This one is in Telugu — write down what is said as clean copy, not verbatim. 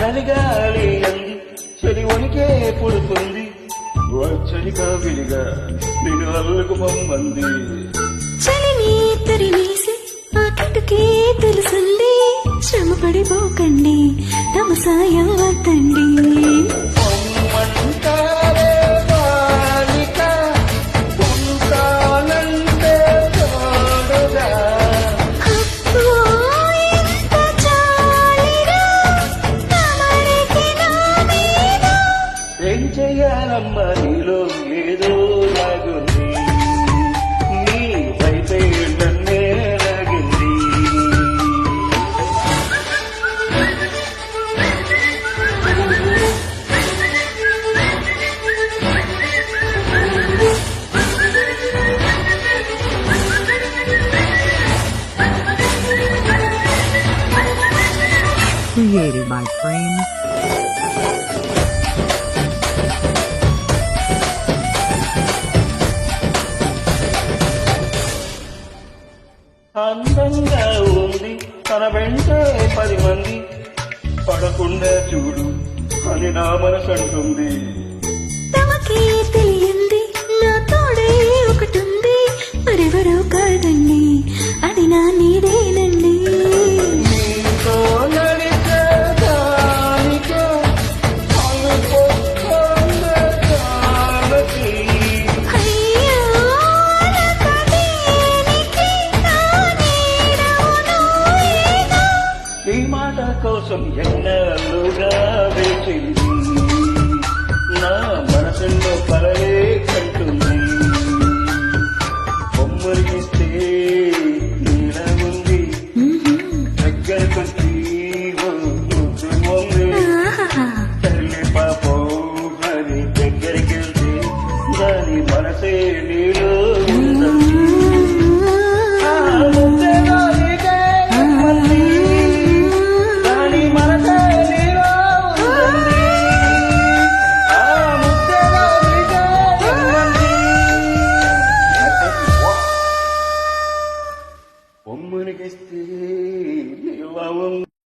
చలిగాలి అంది చలి వణికే పుడుతుంది చలిగా విడిగా నేను అల్లుకు పొమ్మంది చలిని తరిమేసి ఆ కిటుకే తెలుసుంది శ్రమ పడిపోకండి తమ సాయం వద్దండి ఏం చెయ్యాలమ్మా నీలో ఏదో లాగుంది నీ వైపే నన్నే లాగింది Created by Frame. అందంగా ఉంది తన వెంటే 10 మంది పడకుండా చూడు అని నా మనసు అంటుంది తమకే తెలియంది నా తోడే ఒకటుంది మరెవరో కాదండి అది నా నీడేనండి నీతో నడిచేదానికే అనుకోకుండా జానకి. అయ్యో లత దేనికి నా నీడవును ఏదో. ఈ మాట కోసం ఎన్నాళ్ళుగా వేచింది నా మనసులో కలలే కంటుంది